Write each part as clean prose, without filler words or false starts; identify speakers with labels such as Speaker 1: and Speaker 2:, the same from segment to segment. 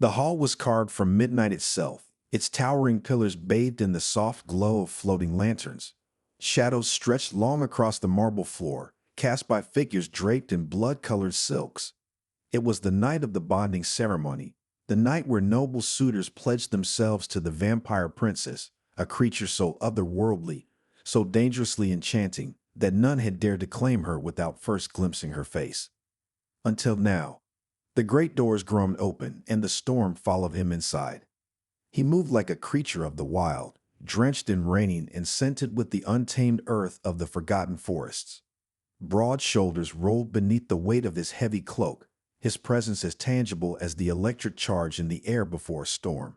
Speaker 1: The hall was carved from midnight itself, its towering pillars bathed in the soft glow of floating lanterns. Shadows stretched long across the marble floor, cast by figures draped in blood-colored silks. It was the night of the bonding ceremony, the night where noble suitors pledged themselves to the vampire princess, a creature so otherworldly, so dangerously enchanting, that none had dared to claim her without first glimpsing her face. Until now. The great doors groaned open, and the storm followed him inside. He moved like a creature of the wild, drenched in rain and scented with the untamed earth of the forgotten forests. Broad shoulders rolled beneath the weight of his heavy cloak, his presence as tangible as the electric charge in the air before a storm.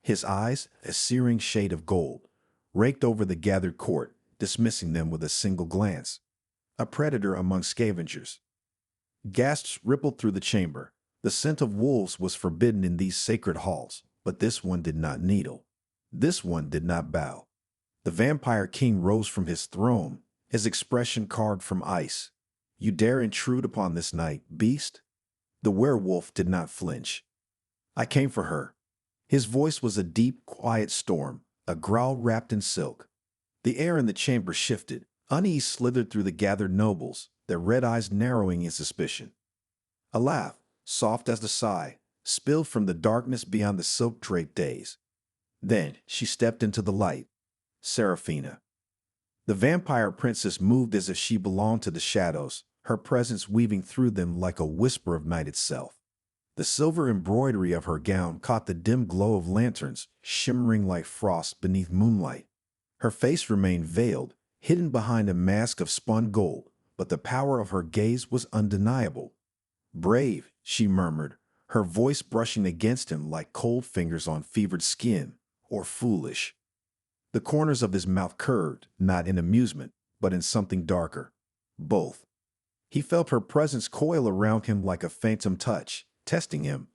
Speaker 1: His eyes, a searing shade of gold, raked over the gathered court, dismissing them with a single glance. A predator among scavengers. Gasps rippled through the chamber. The scent of wolves was forbidden in these sacred halls, but this one did not needle. This one did not bow. The vampire king rose from his throne, his expression carved from ice. You dare intrude upon this night, beast? The werewolf did not flinch. I came for her. His voice was a deep, quiet storm, a growl wrapped in silk. The air in the chamber shifted. Unease slithered through the gathered nobles, their red eyes narrowing in suspicion. A laugh, soft as a sigh, spilled from the darkness beyond the silk-draped days. Then she stepped into the light. Seraphina. The vampire princess moved as if she belonged to the shadows, her presence weaving through them like a whisper of night itself. The silver embroidery of her gown caught the dim glow of lanterns, shimmering like frost beneath moonlight. Her face remained veiled, hidden behind a mask of spun gold, but the power of her gaze was undeniable. Brave, she murmured, her voice brushing against him like cold fingers on fevered skin, or foolish. The corners of his mouth curved, not in amusement, but in something darker. Both. He felt her presence coil around him like a phantom touch, testing him,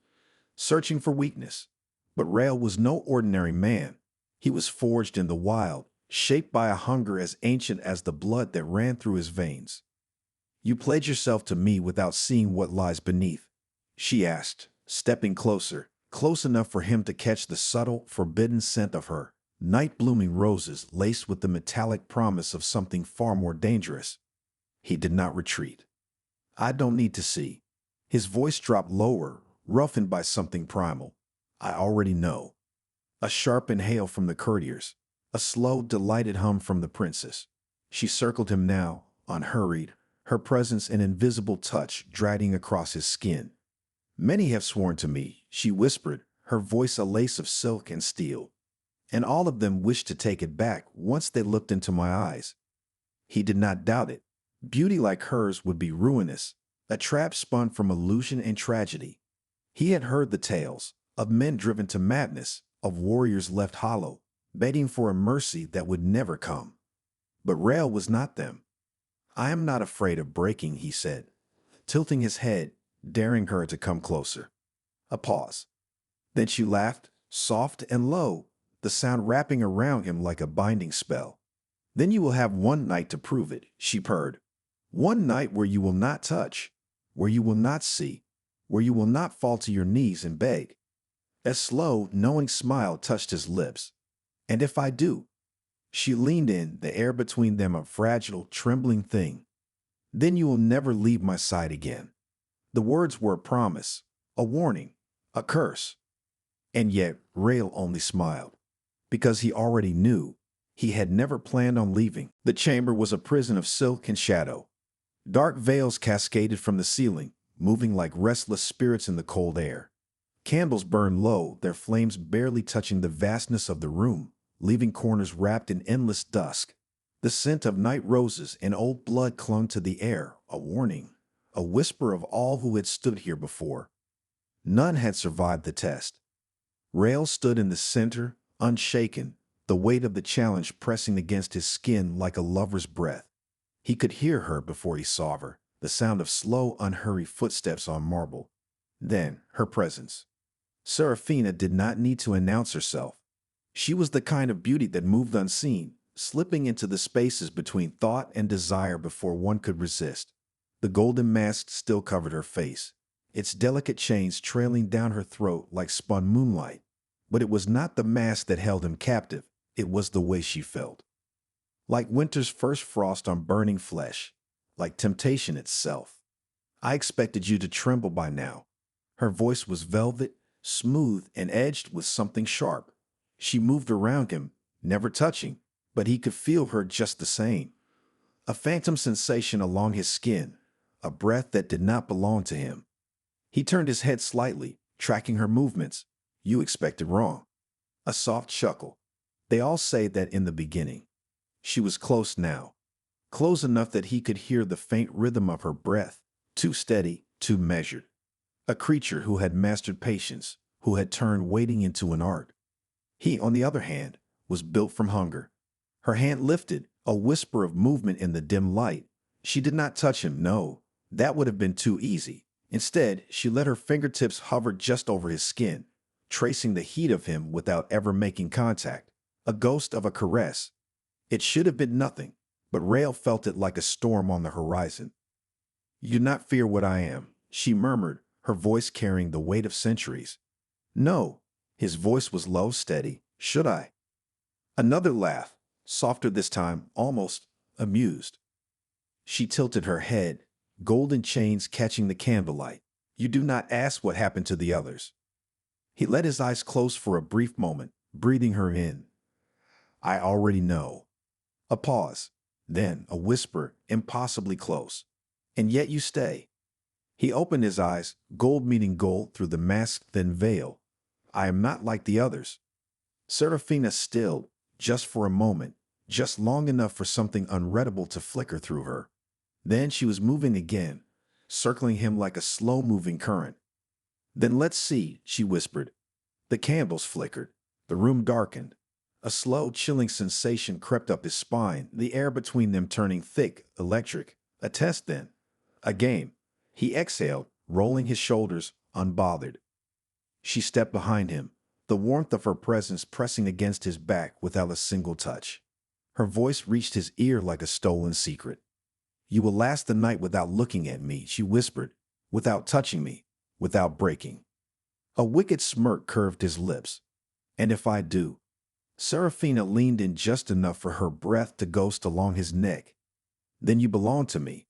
Speaker 1: searching for weakness. But Rael was no ordinary man. He was forged in the wild, shaped by a hunger as ancient as the blood that ran through his veins. You pledge yourself to me without seeing what lies beneath, she asked, stepping closer, close enough for him to catch the subtle, forbidden scent of her, night-blooming roses laced with the metallic promise of something far more dangerous. He did not retreat. I don't need to see. His voice dropped lower, roughened by something primal. I already know. A sharp inhale from the courtiers, a slow, delighted hum from the princess. She circled him now, unhurried, her presence an invisible touch dragging across his skin. Many have sworn to me, she whispered, her voice a lace of silk and steel. And all of them wished to take it back once they looked into my eyes. He did not doubt it. Beauty like hers would be ruinous, a trap spun from illusion and tragedy. He had heard the tales of men driven to madness, of warriors left hollow, begging for a mercy that would never come. But Rael was not them. I am not afraid of breaking, he said, tilting his head, daring her to come closer. A pause. Then she laughed, soft and low, the sound wrapping around him like a binding spell. Then you will have one night to prove it, she purred. One night where you will not touch, where you will not see, where you will not fall to your knees and beg. A slow, knowing smile touched his lips. And if I do? She leaned in, the air between them a fragile, trembling thing. Then you will never leave my side again. The words were a promise, a warning, a curse. And yet Rael only smiled, because he already knew. He had never planned on leaving. The chamber was a prison of silk and shadow. Dark veils cascaded from the ceiling, moving like restless spirits in the cold air. Candles burned low, their flames barely touching the vastness of the room, leaving corners wrapped in endless dusk. The scent of night roses and old blood clung to the air, a warning, a whisper of all who had stood here before. None had survived the test. Rael stood in the center, unshaken, the weight of the challenge pressing against his skin like a lover's breath. He could hear her before he saw her, the sound of slow, unhurried footsteps on marble. Then, her presence. Seraphina did not need to announce herself. She was the kind of beauty that moved unseen, slipping into the spaces between thought and desire before one could resist. The golden mask still covered her face, its delicate chains trailing down her throat like spun moonlight. But it was not the mask that held him captive, it was the way she felt. Like winter's first frost on burning flesh, like temptation itself. I expected you to tremble by now. Her voice was velvet, smooth, and edged with something sharp. She moved around him, never touching, but he could feel her just the same. A phantom sensation along his skin, a breath that did not belong to him. He turned his head slightly, tracking her movements. You expected wrong. A soft chuckle. They all say that in the beginning. She was close now. Close enough that he could hear the faint rhythm of her breath, too steady, too measured. A creature who had mastered patience, who had turned waiting into an art. He, on the other hand, was built from hunger. Her hand lifted, a whisper of movement in the dim light. She did not touch him, no. That would have been too easy. Instead, she let her fingertips hover just over his skin, tracing the heat of him without ever making contact. A ghost of a caress. It should have been nothing, but Rael felt it like a storm on the horizon. You do not fear what I am, she murmured, her voice carrying the weight of centuries. No, his voice was low, steady. Should I? Another laugh, softer this time, almost amused. She tilted her head, golden chains catching the candlelight. You do not ask what happened to the others. He let his eyes close for a brief moment, breathing her in. I already know. A pause, then a whisper, impossibly close. And yet you stay. He opened his eyes, gold meeting gold through the masked thin veil. I am not like the others. Serafina stilled, just for a moment, just long enough for something unreadable to flicker through her. Then she was moving again, circling him like a slow-moving current. Then let's see, she whispered. The candles flickered. The room darkened. A slow, chilling sensation crept up his spine, the air between them turning thick, electric. A test then. A game. He exhaled, rolling his shoulders, unbothered. She stepped behind him, the warmth of her presence pressing against his back without a single touch. Her voice reached his ear like a stolen secret. You will last the night without looking at me, she whispered, without touching me, without breaking. A wicked smirk curved his lips. And if I do? Serafina leaned in just enough for her breath to ghost along his neck. Then you belong to me.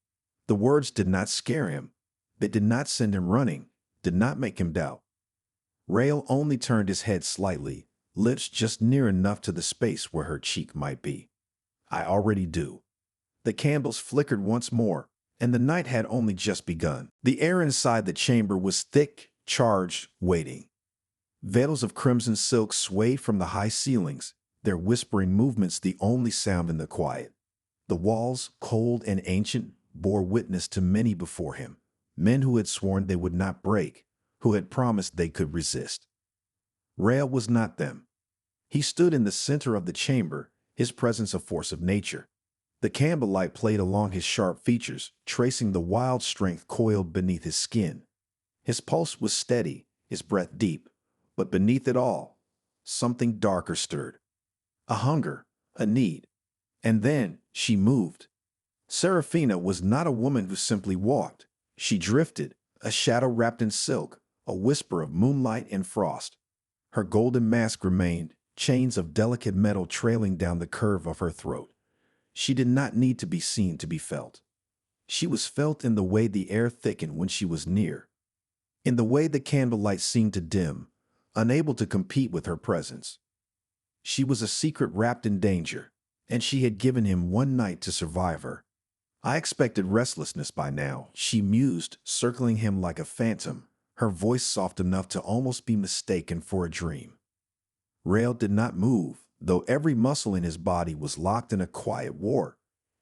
Speaker 1: The words did not scare him. They did not send him running, did not make him doubt. Rael only turned his head slightly, lips just near enough to the space where her cheek might be. I already do. The candles flickered once more, and the night had only just begun. The air inside the chamber was thick, charged, waiting. Veils of crimson silk swayed from the high ceilings, their whispering movements the only sound in the quiet. The walls, cold and ancient, bore witness to many before him, men who had sworn they would not break, who had promised they could resist. Rael was not them. He stood in the center of the chamber, his presence a force of nature. The candlelight played along his sharp features, tracing the wild strength coiled beneath his skin. His pulse was steady, his breath deep, but beneath it all, something darker stirred. A hunger, a need. And then she moved. Serafina was not a woman who simply walked. She drifted, a shadow wrapped in silk, a whisper of moonlight and frost. Her golden mask remained, chains of delicate metal trailing down the curve of her throat. She did not need to be seen to be felt. She was felt in the way the air thickened when she was near, in the way the candlelight seemed to dim, unable to compete with her presence. She was a secret wrapped in danger, and she had given him one night to survive her. I expected restlessness by now, she mused, circling him like a phantom, her voice soft enough to almost be mistaken for a dream. Rael did not move, though every muscle in his body was locked in a quiet war.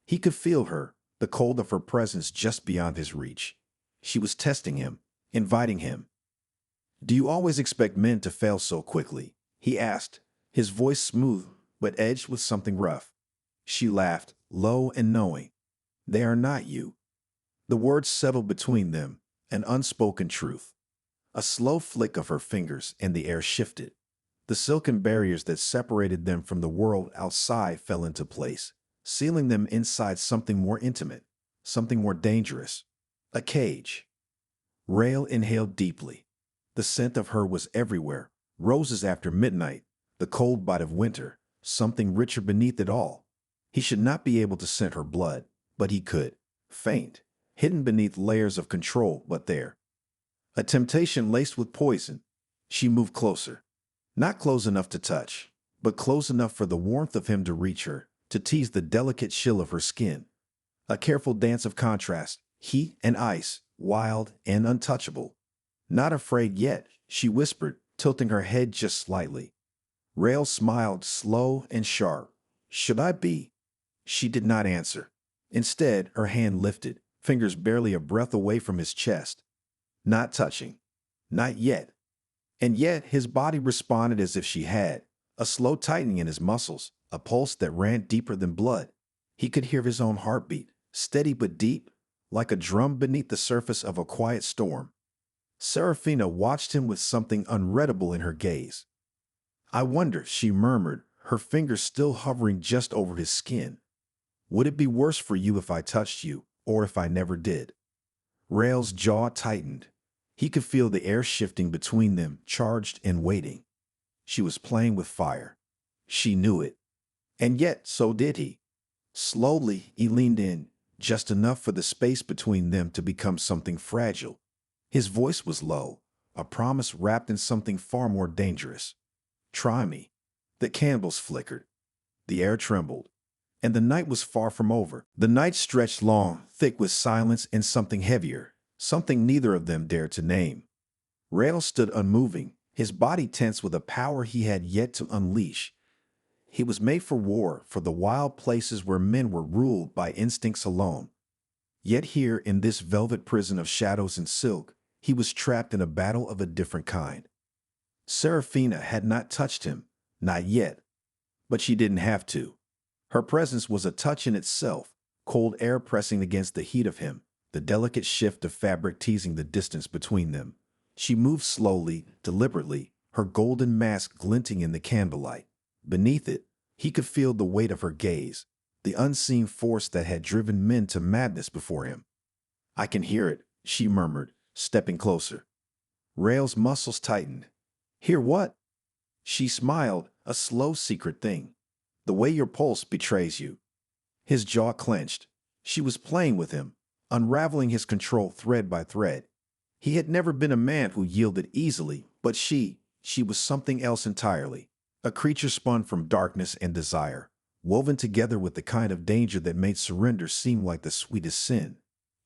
Speaker 1: He could feel her, the cold of her presence just beyond his reach. She was testing him, inviting him. Do you always expect men to fail so quickly? He asked, his voice smooth but edged with something rough. She laughed, low and knowing. They are not you. The words settled between them, an unspoken truth. A slow flick of her fingers and the air shifted. The silken barriers that separated them from the world outside fell into place, sealing them inside something more intimate, something more dangerous. A cage. Rael inhaled deeply. The scent of her was everywhere. Roses after midnight, the cold bite of winter, something richer beneath it all. He should not be able to scent her blood, but he could. Faint, hidden beneath layers of control, but there. A temptation laced with poison. She moved closer. Not close enough to touch, but close enough for the warmth of him to reach her, to tease the delicate chill of her skin. A careful dance of contrast, heat and ice, wild and untouchable. Not afraid yet, she whispered, tilting her head just slightly. Rael smiled, slow and sharp. Should I be? She did not answer. Instead, her hand lifted, fingers barely a breath away from his chest. Not touching. Not yet. And yet his body responded as if she had, a slow tightening in his muscles, a pulse that ran deeper than blood. He could hear his own heartbeat, steady but deep, like a drum beneath the surface of a quiet storm. Serafina watched him with something unreadable in her gaze. I wonder, she murmured, her fingers still hovering just over his skin. Would it be worse for you if I touched you, or if I never did? Rael's jaw tightened. He could feel the air shifting between them, charged and waiting. She was playing with fire. She knew it. And yet, so did he. Slowly, he leaned in, just enough for the space between them to become something fragile. His voice was low, a promise wrapped in something far more dangerous. Try me. The candles flickered. The air trembled. And the night was far from over. The night stretched long, thick with silence and something heavier, something neither of them dared to name. Rael stood unmoving, his body tense with a power he had yet to unleash. He was made for war, for the wild places where men were ruled by instincts alone. Yet here, in this velvet prison of shadows and silk, he was trapped in a battle of a different kind. Serafina had not touched him, not yet. But she didn't have to. Her presence was a touch in itself, cold air pressing against the heat of him, the delicate shift of fabric teasing the distance between them. She moved slowly, deliberately, her golden mask glinting in the candlelight. Beneath it, he could feel the weight of her gaze, the unseen force that had driven men to madness before him. I can hear it, she murmured, stepping closer. Rael's muscles tightened. Hear what? She smiled, a slow secret thing. The way your pulse betrays you. His jaw clenched. She was playing with him, unraveling his control thread by thread. He had never been a man who yielded easily, but she was something else entirely. A creature spun from darkness and desire, woven together with the kind of danger that made surrender seem like the sweetest sin.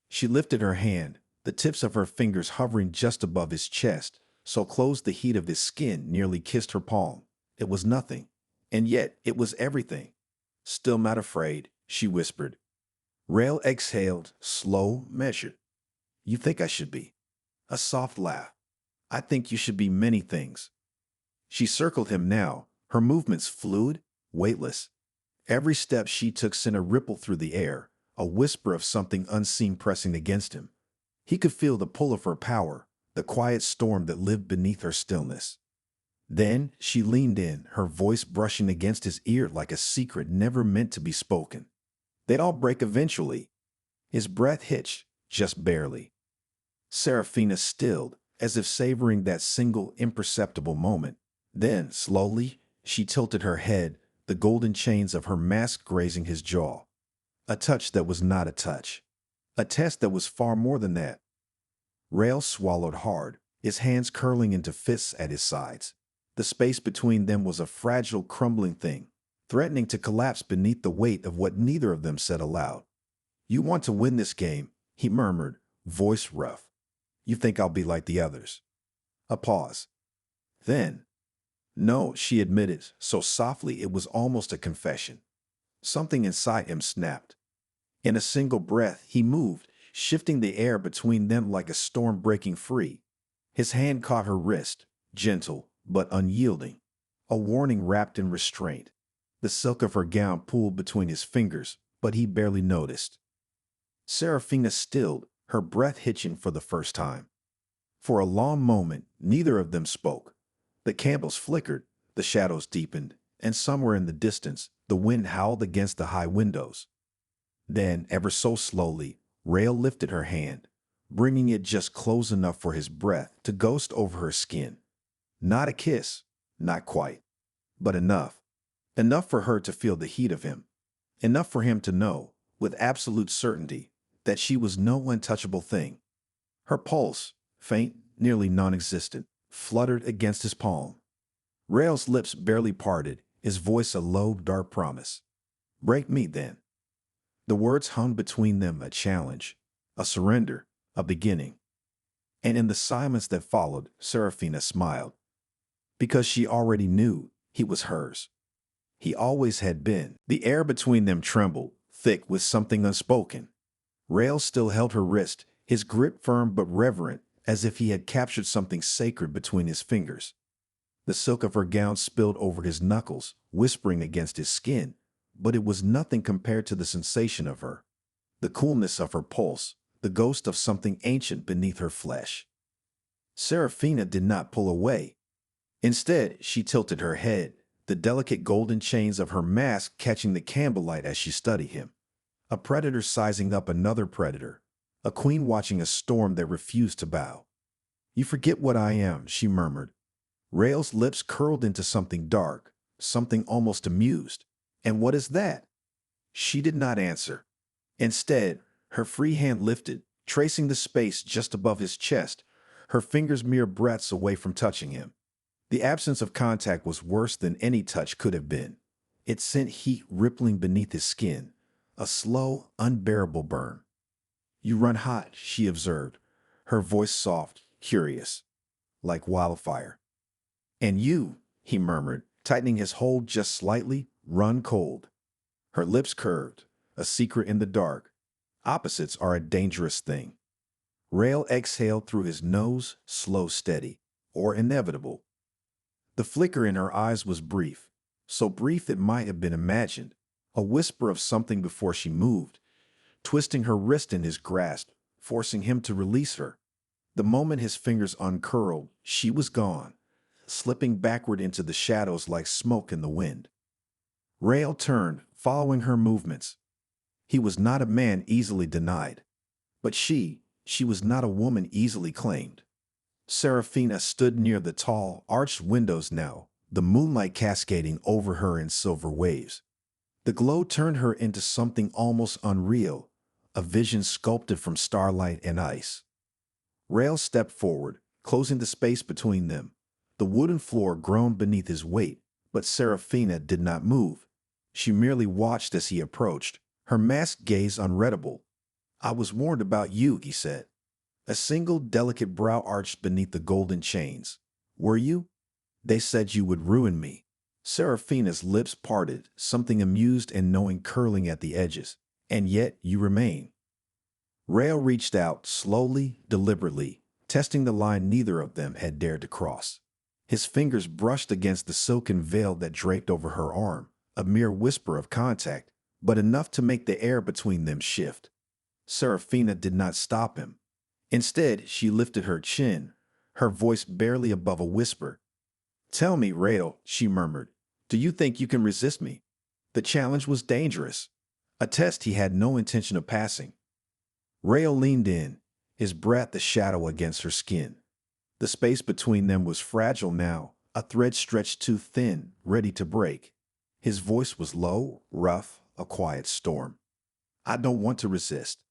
Speaker 1: She lifted her hand, the tips of her fingers hovering just above his chest, so close the heat of his skin nearly kissed her palm. It was nothing. And yet it was everything. Still not afraid, she whispered. Rael exhaled, slow, measured. You think I should be? A soft laugh. I think you should be many things. She circled him now, her movements fluid, weightless. Every step she took sent a ripple through the air, a whisper of something unseen pressing against him. He could feel the pull of her power, the quiet storm that lived beneath her stillness. Then she leaned in, her voice brushing against his ear like a secret never meant to be spoken. They'd all break eventually. His breath hitched, just barely. Serafina stilled, as if savoring that single, imperceptible moment. Then, slowly, she tilted her head, the golden chains of her mask grazing his jaw. A touch that was not a touch. A test that was far more than that. Rael swallowed hard, his hands curling into fists at his sides. The space between them was a fragile, crumbling thing, threatening to collapse beneath the weight of what neither of them said aloud. You want to win this game, he murmured, voice rough. You think I'll be like the others. A pause. Then, no, she admitted, so softly it was almost a confession. Something inside him snapped. In a single breath, he moved, shifting the air between them like a storm breaking free. His hand caught her wrist, gentle but unyielding, a warning wrapped in restraint. The silk of her gown pulled between his fingers, but he barely noticed. Serafina stilled, her breath hitching for the first time. For a long moment, neither of them spoke. The candles flickered, the shadows deepened, and somewhere in the distance, the wind howled against the high windows. Then, ever so slowly, Rael lifted her hand. bringing it just close enough for his breath to ghost over her skin. Not a kiss, not quite, but enough. Enough for her to feel the heat of him. Enough for him to know, with absolute certainty, that she was no untouchable thing. Her pulse, faint, nearly non-existent, fluttered against his palm. Rael's lips barely parted, his voice a low, dark promise. "Break me, then." The words hung between them, a challenge, a surrender, a beginning. And in the silence that followed, Seraphina smiled. Because she already knew he was hers. He always had been. The air between them trembled, thick with something unspoken. Rael still held her wrist, his grip firm but reverent, as if he had captured something sacred between his fingers. The silk of her gown spilled over his knuckles, whispering against his skin, but it was nothing compared to the sensation of her. The coolness of her pulse, the ghost of something ancient beneath her flesh. Seraphina did not pull away. Instead, she tilted her head, the delicate golden chains of her mask catching the candlelight as she studied him. A predator sizing up another predator, a queen watching a storm that refused to bow. "You forget what I am," she murmured. Rael's lips curled into something dark, something almost amused. "And what is that?" She did not answer. Instead, her free hand lifted, tracing the space just above his chest, her fingers mere breaths away from touching him. The absence of contact was worse than any touch could have been. It sent heat rippling beneath his skin, a slow, unbearable burn. "You run hot," she observed, her voice soft, curious, like wildfire. "And you," he murmured, tightening his hold just slightly, "run cold." Her lips curved, a secret in the dark. Opposites are a dangerous thing. Rael exhaled through his nose, slow, steady, or inevitable. The flicker in her eyes was brief, so brief it might have been imagined, a whisper of something before she moved, twisting her wrist in his grasp, forcing him to release her. The moment his fingers uncurled, she was gone, slipping backward into the shadows like smoke in the wind. Rael turned, following her movements. He was not a man easily denied, but she was not a woman easily claimed. Seraphina stood near the tall, arched windows now, the moonlight cascading over her in silver waves. The glow turned her into something almost unreal, a vision sculpted from starlight and ice. Rael stepped forward, closing the space between them. The wooden floor groaned beneath his weight, but Seraphina did not move. She merely watched as he approached, her masked gaze unreadable. "I was warned about you," he said. A single delicate brow arched beneath the golden chains. "Were you?" "They said you would ruin me." Seraphina's lips parted, something amused and knowing curling at the edges. "And yet you remain." Rael reached out, slowly, deliberately, testing the line neither of them had dared to cross. His fingers brushed against the silken veil that draped over her arm, a mere whisper of contact, but enough to make the air between them shift. Seraphina did not stop him. Instead, she lifted her chin, her voice barely above a whisper. "Tell me, Rael," she murmured, "do you think you can resist me?" The challenge was dangerous, a test he had no intention of passing. Rael leaned in, his breath a shadow against her skin. The space between them was fragile now, a thread stretched too thin, ready to break. His voice was low, rough, a quiet storm. "I don't want to resist."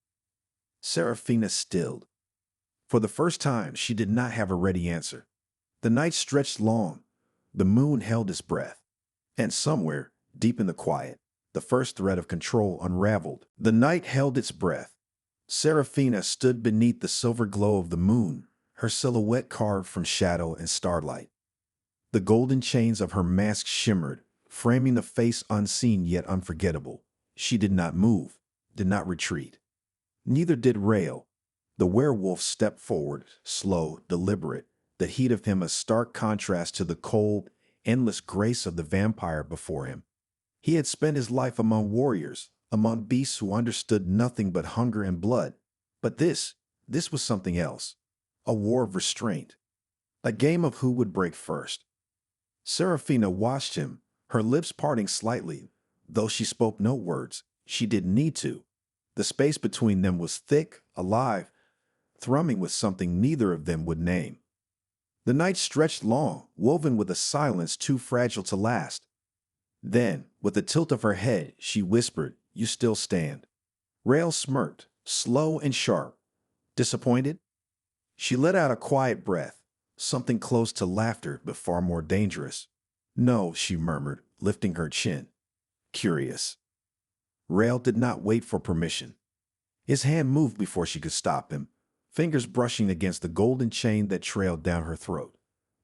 Speaker 1: Seraphina stilled. For the first time, she did not have a ready answer. The night stretched long. The moon held its breath. And somewhere, deep in the quiet, the first thread of control unraveled. The night held its breath. Seraphina stood beneath the silver glow of the moon, her silhouette carved from shadow and starlight. The golden chains of her mask shimmered, framing the face unseen yet unforgettable. She did not move, did not retreat. Neither did Rael. The werewolf stepped forward, slow, deliberate, the heat of him a stark contrast to the cold, endless grace of the vampire before him. He had spent his life among warriors, among beasts who understood nothing but hunger and blood. But this was something else. A war of restraint. A game of who would break first. Seraphina watched him, her lips parting slightly. Though she spoke no words, she didn't need to. The space between them was thick, alive, thrumming with something neither of them would name. The night stretched long, woven with a silence too fragile to last. Then, with a tilt of her head, she whispered, "You still stand." Rael smirked, slow and sharp. "Disappointed?" She let out a quiet breath, something close to laughter but far more dangerous. "No," she murmured, lifting her chin. "Curious." Rael did not wait for permission. His hand moved before she could stop him, fingers brushing against the golden chain that trailed down her throat.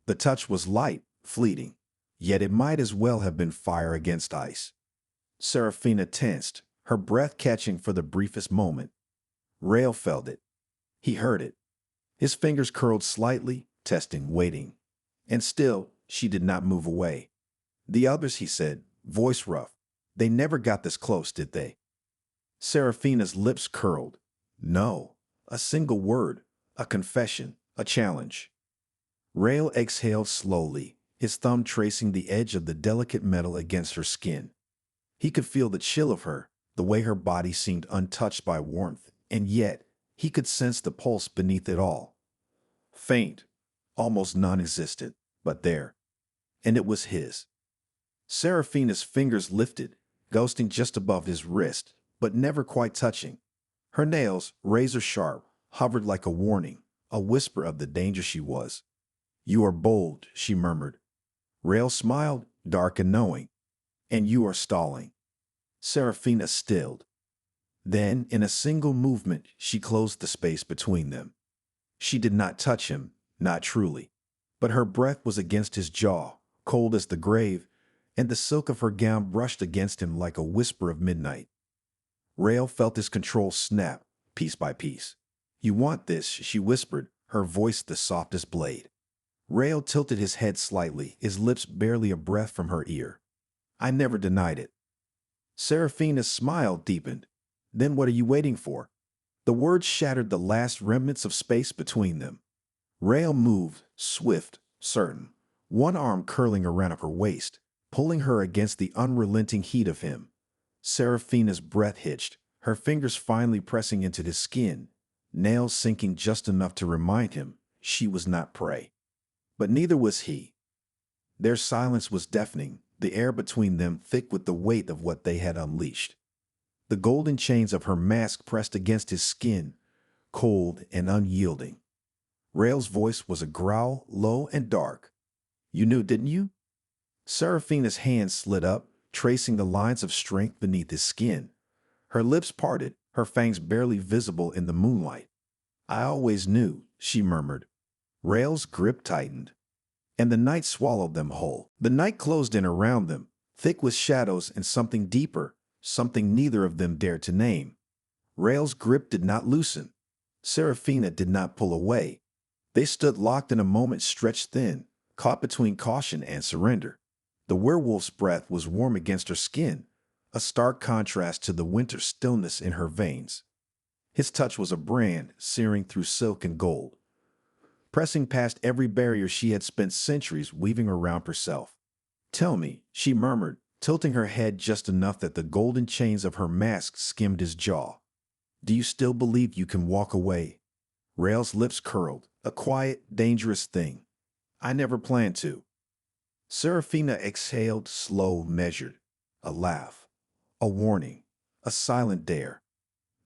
Speaker 1: The touch was light, fleeting, yet it might as well have been fire against ice. Serafina tensed, her breath catching for the briefest moment. Rael felt it. He heard it. His fingers curled slightly, testing, waiting. And still, she did not move away. "The others," he said, voice rough. "They never got this close, did they?" Serafina's lips curled. "No." A single word, a confession, a challenge. Rael exhaled slowly, his thumb tracing the edge of the delicate metal against her skin. He could feel the chill of her, the way her body seemed untouched by warmth, and yet he could sense the pulse beneath it all. Faint, almost non-existent, but there. And it was his. Serafina's fingers lifted, ghosting just above his wrist, but never quite touching. Her nails, razor sharp, hovered like a warning, a whisper of the danger she was. "You are bold," she murmured. Rael smiled, dark and knowing. "And you are stalling." Serafina stilled. Then, in a single movement, she closed the space between them. She did not touch him, not truly, but her breath was against his jaw, cold as the grave, and the silk of her gown brushed against him like a whisper of midnight. Rael felt his control snap, piece by piece. "You want this," she whispered, her voice the softest blade. Rael tilted his head slightly, his lips barely a breath from her ear. "I never denied it." Serafina's smile deepened. "Then what are you waiting for?" The words shattered the last remnants of space between them. Rael moved, swift, certain, one arm curling around her waist, pulling her against the unrelenting heat of him. Serafina's breath hitched, her fingers finally pressing into his skin, nails sinking just enough to remind him she was not prey. But neither was he. Their silence was deafening, the air between them thick with the weight of what they had unleashed. The golden chains of her mask pressed against his skin, cold and unyielding. Rael's voice was a growl, low and dark. "You knew, didn't you?" Serafina's hand slid up, tracing the lines of strength beneath his skin. Her lips parted, her fangs barely visible in the moonlight. "I always knew," she murmured. Rael's grip tightened, and the night swallowed them whole. The night closed in around them, thick with shadows and something deeper, something neither of them dared to name. Rael's grip did not loosen. Serafina did not pull away. They stood locked in a moment stretched thin, caught between caution and surrender. The werewolf's breath was warm against her skin, a stark contrast to the winter stillness in her veins. His touch was a brand searing through silk and gold, pressing past every barrier she had spent centuries weaving around herself. "Tell me," she murmured, tilting her head just enough that the golden chains of her mask skimmed his jaw. "Do you still believe you can walk away?" Rael's lips curled, a quiet, dangerous thing. "I never planned to." Serafina exhaled, slow, measured. A laugh, a warning, a silent dare.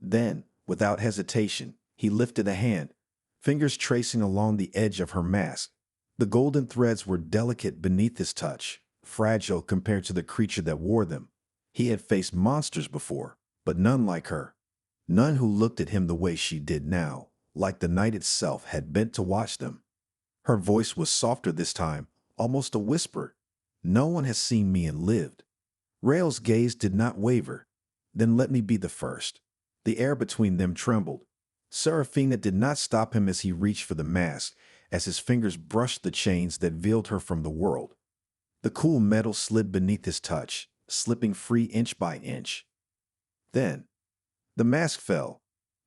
Speaker 1: Then, without hesitation, he lifted a hand, fingers tracing along the edge of her mask. The golden threads were delicate beneath his touch, fragile compared to the creature that wore them. He had faced monsters before, but none like her. None who looked at him the way she did now, like the night itself had bent to watch them. Her voice was softer this time, almost a whisper. "No one has seen me and lived." Rael's gaze did not waver. "Then let me be the first." The air between them trembled. Serafina did not stop him as he reached for the mask, as his fingers brushed the chains that veiled her from the world. The cool metal slid beneath his touch, slipping free inch by inch. Then, the mask fell.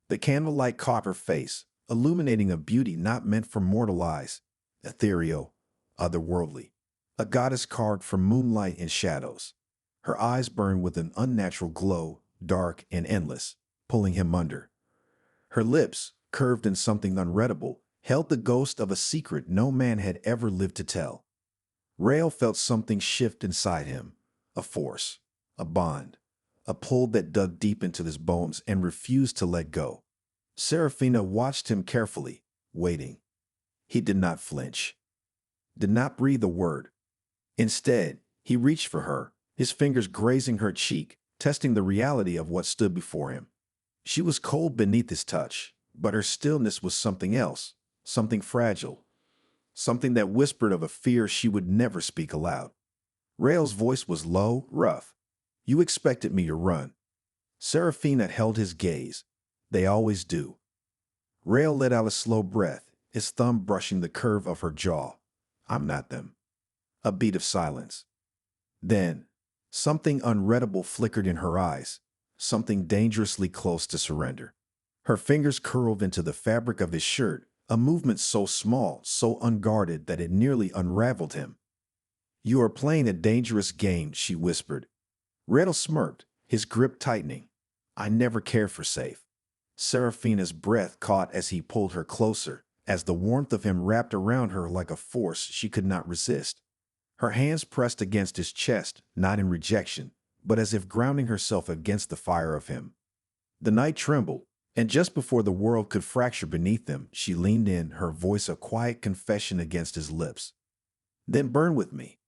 Speaker 1: The candlelight caught her face, illuminating a beauty not meant for mortal eyes, ethereal, otherworldly, a goddess carved from moonlight and shadows. Her eyes burned with an unnatural glow, dark and endless, pulling him under. Her lips, curved in something unreadable, held the ghost of a secret no man had ever lived to tell. Rael felt something shift inside him, a force, a bond, a pull that dug deep into his bones and refused to let go. Serafina watched him carefully, waiting. He did not flinch, did not breathe a word. Instead, he reached for her, his fingers grazing her cheek, testing the reality of what stood before him. She was cold beneath his touch, but her stillness was something else, something fragile, something that whispered of a fear she would never speak aloud. Rael's voice was low, rough. You expected me to run. Serafina held his gaze. They always do. Rael let out a slow breath, his thumb brushing the curve of her jaw. I'm not them. A beat of silence. Then, something unreadable flickered in her eyes, something dangerously close to surrender. Her fingers curled into the fabric of his shirt, a movement so small, so unguarded that it nearly unraveled him. You are playing a dangerous game, she whispered. Rael smirked, his grip tightening. I never cared for safe. Serafina's breath caught as he pulled her closer, as the warmth of him wrapped around her like a force she could not resist. Her hands pressed against his chest, not in rejection, but as if grounding herself against the fire of him. The night trembled, and just before the world could fracture beneath them, she leaned in, her voice a quiet confession against his lips. Then burn with me.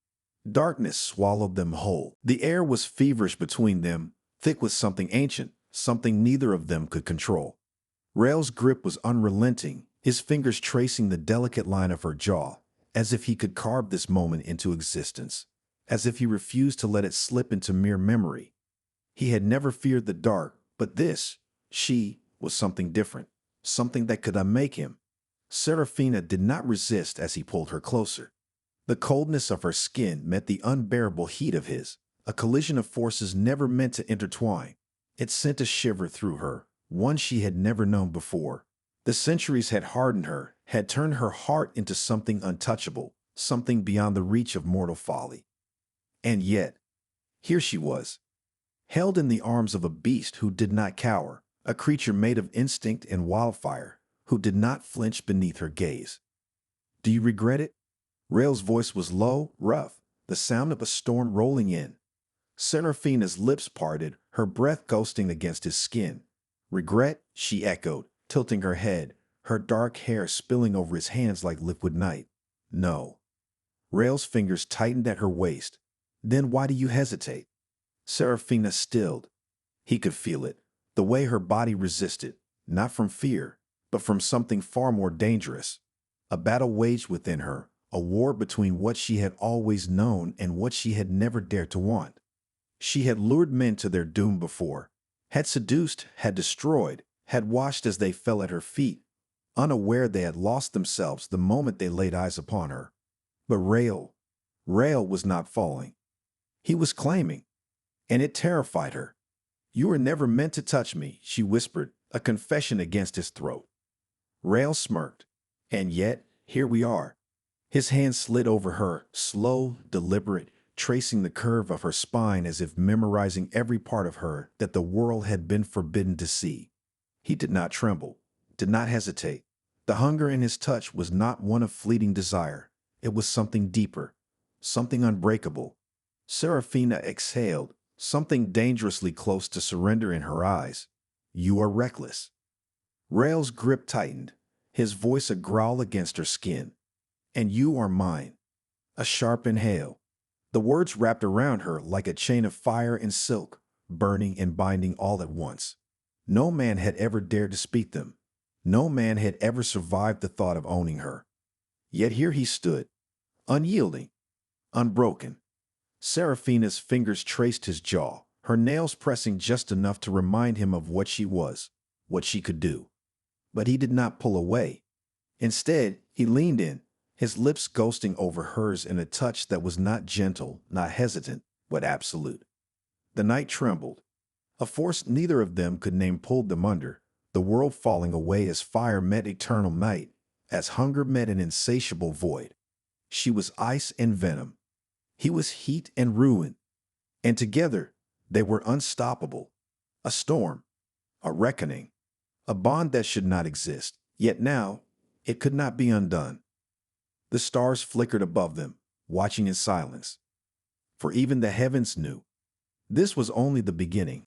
Speaker 1: Darkness swallowed them whole. The air was feverish between them, thick with something ancient, something neither of them could control. Rael's grip was unrelenting, his fingers tracing the delicate line of her jaw, as if he could carve this moment into existence, as if he refused to let it slip into mere memory. He had never feared the dark, but this, she, was something different, something that could unmake him. Serafina did not resist as he pulled her closer. The coldness of her skin met the unbearable heat of his, a collision of forces never meant to intertwine. It sent a shiver through her, one she had never known before. The centuries had hardened her, had turned her heart into something untouchable, something beyond the reach of mortal folly. And yet, here she was, held in the arms of a beast who did not cower, a creature made of instinct and wildfire, who did not flinch beneath her gaze. Do you regret it? Rael's voice was low, rough, the sound of a storm rolling in. Serafina's lips parted, her breath ghosting against his skin. Regret? She echoed, tilting her head, her dark hair spilling over his hands like liquid night. No. Rael's fingers tightened at her waist. Then why do you hesitate? Serafina stilled. He could feel it, the way her body resisted, not from fear, but from something far more dangerous. A battle waged within her, a war between what she had always known and what she had never dared to want. She had lured men to their doom before, had seduced, had destroyed, had watched as they fell at her feet, unaware they had lost themselves the moment they laid eyes upon her. But Rael was not falling. He was claiming, and it terrified her. You were never meant to touch me, she whispered, a confession against his throat. Rael smirked, and yet, here we are. His hand slid over her, slow, deliberate, tracing the curve of her spine as if memorizing every part of her that the world had been forbidden to see. He did not tremble, did not hesitate. The hunger in his touch was not one of fleeting desire. It was something deeper, something unbreakable. Serafina exhaled, something dangerously close to surrender in her eyes. You are reckless. Rael's grip tightened, his voice a growl against her skin. And you are mine. A sharp inhale. The words wrapped around her like a chain of fire and silk, burning and binding all at once. No man had ever dared to speak them. No man had ever survived the thought of owning her. Yet here he stood, unyielding, unbroken. Serafina's fingers traced his jaw, her nails pressing just enough to remind him of what she was, what she could do. But he did not pull away. Instead, he leaned in, his lips ghosting over hers in a touch that was not gentle, not hesitant, but absolute. The night trembled. A force neither of them could name pulled them under, the world falling away as fire met eternal night, as hunger met an insatiable void. She was ice and venom. He was heat and ruin. And together, they were unstoppable. A storm, a reckoning, a bond that should not exist. Yet now, it could not be undone. The stars flickered above them, watching in silence. For even the heavens knew. This was only the beginning.